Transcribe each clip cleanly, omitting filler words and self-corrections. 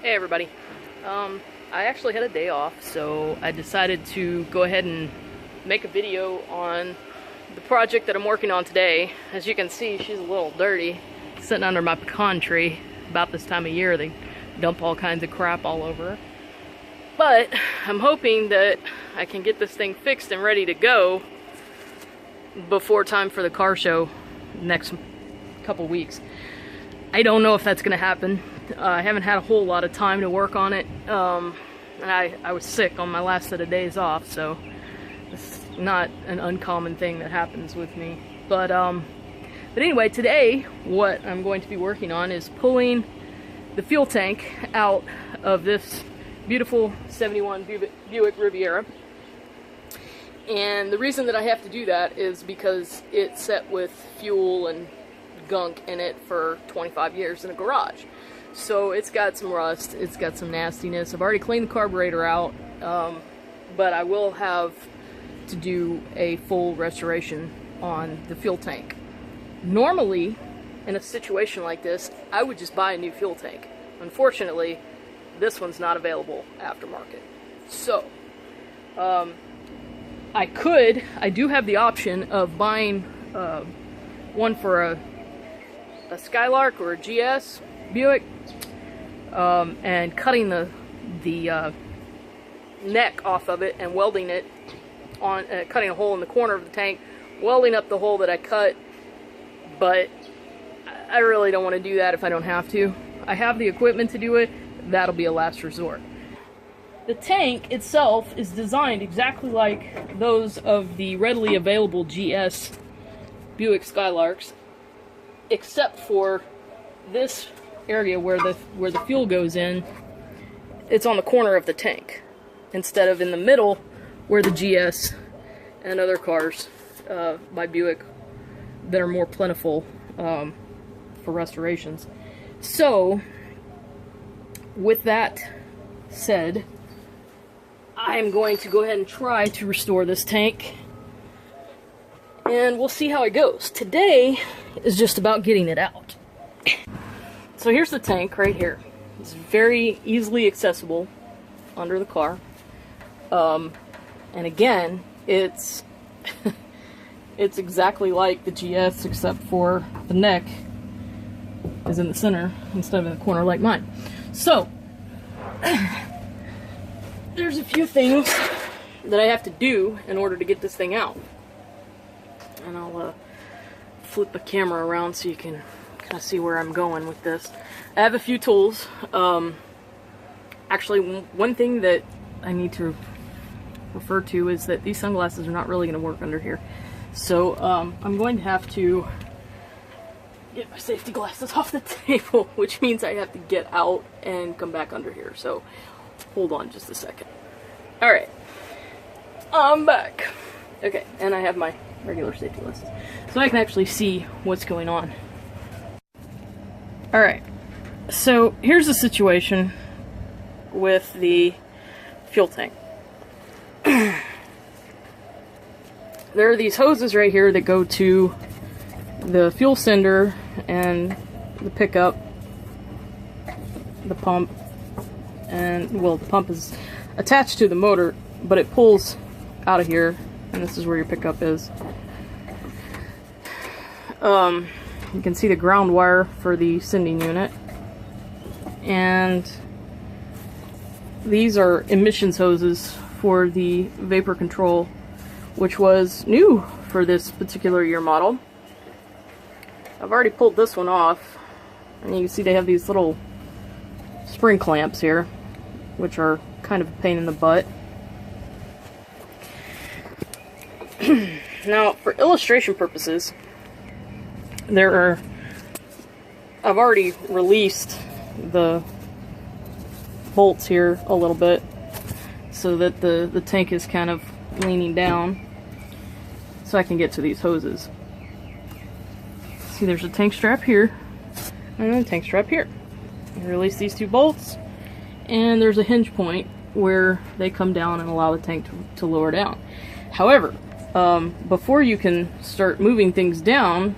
Hey everybody. I actually had a day off, so I decided to go ahead and make a video on the project that I'm working on today. As you can see, she's a little dirty, sitting under my pecan tree. About this time of year, they dump all kinds of crap all over her. But I'm hoping that I can get this thing fixed and ready to go before time for the car show next couple weeks. I don't know if that's going to happen. I haven't had a whole lot of time to work on it, and I was sick on my last set of days off, so it's not an uncommon thing that happens with me. But anyway, today what I'm going to be working on is pulling the fuel tank out of this beautiful 71 Buick Riviera. And the reason that I have to do that is because it's set with fuel and gunk in it for 25 years in a garage. So it's got some rust, it's got some nastiness. I've already cleaned the carburetor out, but I will have to do a full restoration on the fuel tank. Normally, in a situation like this, I would just buy a new fuel tank. Unfortunately, this one's not available aftermarket. So, I do have the option of buying one for a Skylark or a GS Buick, and cutting the neck off of it and welding it on, cutting a hole in the corner of the tank, welding up the hole that I cut. But I really don't want to do that if I don't have to. I have the equipment to do it. That'll be a last resort. The tank itself is designed exactly like those of the readily available GS Buick Skylarks, except for this area where the fuel goes in. It's on the corner of the tank instead of in the middle where the GS and other cars by Buick that are more plentiful for restorations. So with that said, I'm going to go ahead and try to restore this tank, and we'll see how it goes. Today is just about getting it out. So here's the tank right here. It's very easily accessible under the car. And again, it's it's exactly like the GS, except for the neck is in the center instead of in the corner like mine. So there's a few things that I have to do in order to get this thing out. And I'll flip the camera around so you can kind of see where I'm going with this. I have a few tools. Actually, one thing that I need to refer to is that these sunglasses are not really going to work under here. So I'm going to have to get my safety glasses off the table, which means I have to get out and come back under here. So hold on just a second. Alright, I'm back. Okay, and I have my regular safety glasses, so I can actually see what's going on. Alright, so here's the situation with the fuel tank. There are these hoses right here that go to the fuel sender and the pickup, the pump, and well, the pump is attached to the motor, but it pulls out of here, and this is where your pickup is. You can see the ground wire for the sending unit, and these are emissions hoses for the vapor control, which was new for this particular year model. I've already pulled this one off, and you can see they have these little spring clamps here, which are kind of a pain in the butt. Now, for illustration purposes, I've already released the bolts here a little bit so that the tank is kind of leaning down so I can get to these hoses. See, there's a tank strap here and a tank strap here. I release these two bolts, and there's a hinge point where they come down and allow the tank to lower down. However, before you can start moving things down,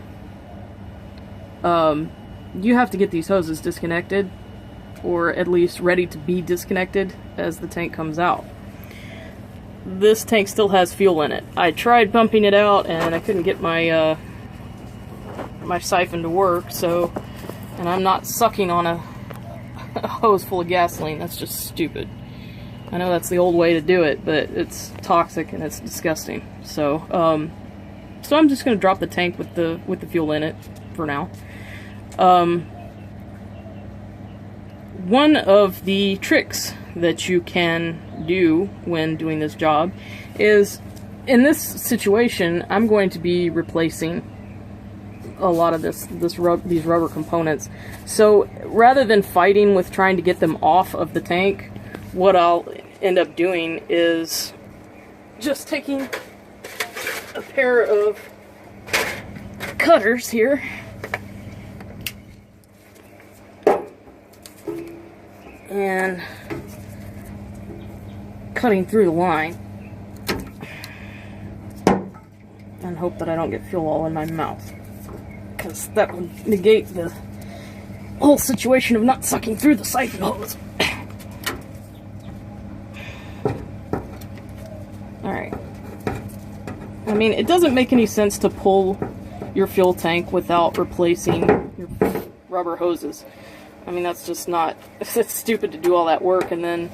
you have to get these hoses disconnected or at least ready to be disconnected as the tank comes out. This tank still has fuel in it. I tried pumping it out and I couldn't get my my siphon to work, so, and I'm not sucking on a hose full of gasoline. That's just stupid. I know that's the old way to do it, but it's toxic and it's disgusting. So so I'm just going to drop the tank with the fuel in it for now. One of the tricks that you can do when doing this job is, in this situation, I'm going to be replacing a lot of these rubber components. So rather than fighting with trying to get them off of the tank, what I'll end up doing is just taking a pair of cutters here and cutting through the line and hope that I don't get fuel all in my mouth, because that would negate the whole situation of not sucking through the siphon hose. Alright. I mean, it doesn't make any sense to pull your fuel tank without replacing your rubber hoses. I mean, that's just not... It's stupid to do all that work and then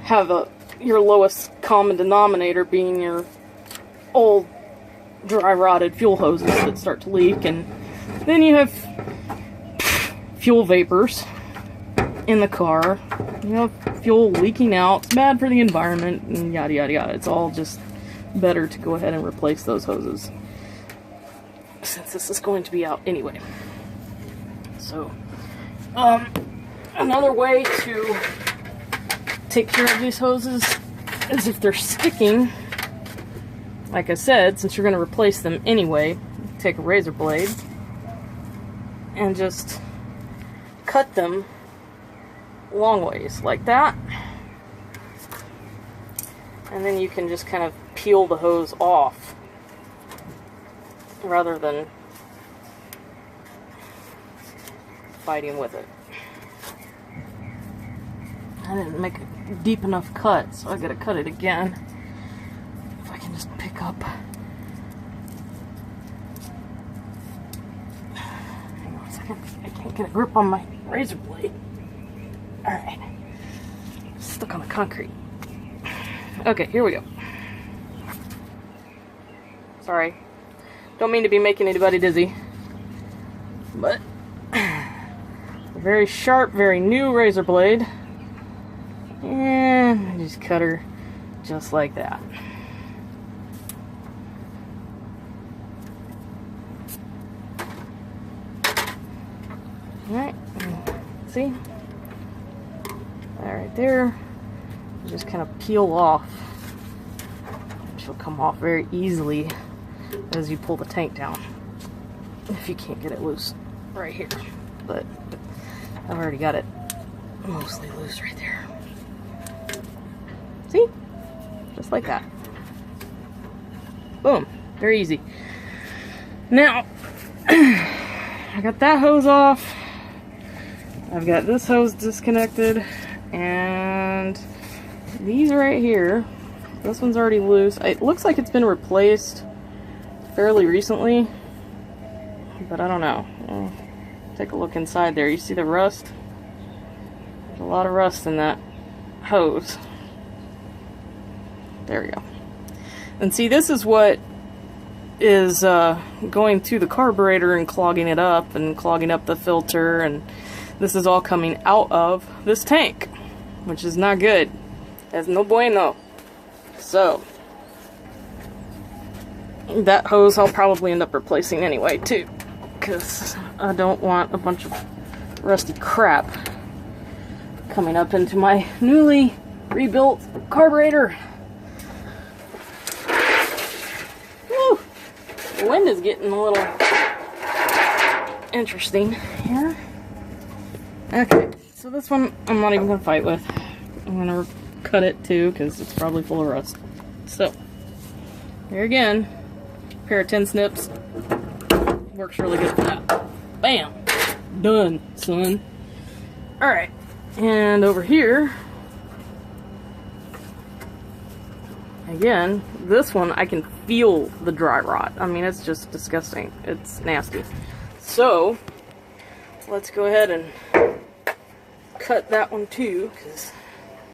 have your lowest common denominator being your old dry rotted fuel hoses that start to leak, and then you have fuel vapors in the car, you have fuel leaking out, it's bad for the environment, and yada yada yada. It's all just better to go ahead and replace those hoses, since this is going to be out anyway. So another way to take care of these hoses is, if they're sticking, like I said, since you're going to replace them anyway, take a razor blade and just cut them long ways, like that. And then you can just kind of peel the hose off, rather than fighting with it. I didn't make a deep enough cut, so I gotta cut it again. If I can just pick up. Hang on a second. I can't get a grip on my razor blade. Alright. Stuck on the concrete. Okay, here we go. Sorry. Don't mean to be making anybody dizzy. But a very sharp, very new razor blade. And I just cut her just like that. Alright, see? That right there. Just kind of peel off. She'll come off very easily as you pull the tank down, if you can't get it loose right here. But I've already got it mostly loose right there. See? Just like that. Boom. Very easy. Now, I got that hose off. I've got this hose disconnected. And these right here, this one's already loose. It looks like it's been replaced fairly recently, but I don't know. Take a look inside there. You see the rust? There's a lot of rust in that hose. There we go. And see, this is what is going through the carburetor and clogging it up and clogging up the filter, and this is all coming out of this tank, which is not good. That's no bueno. So that hose I'll probably end up replacing anyway too, because I don't want a bunch of rusty crap coming up into my newly rebuilt carburetor. Woo! The wind is getting a little interesting here. Okay, so this one I'm not even going to fight with. I'm going to cut it too, because it's probably full of rust. So, here again, pair of 10 snips. Works really good for that. Bam! Done, son. Alright, And over here, again, this one I can feel the dry rot. I mean, it's just disgusting. It's nasty. So let's go ahead and cut that one too, because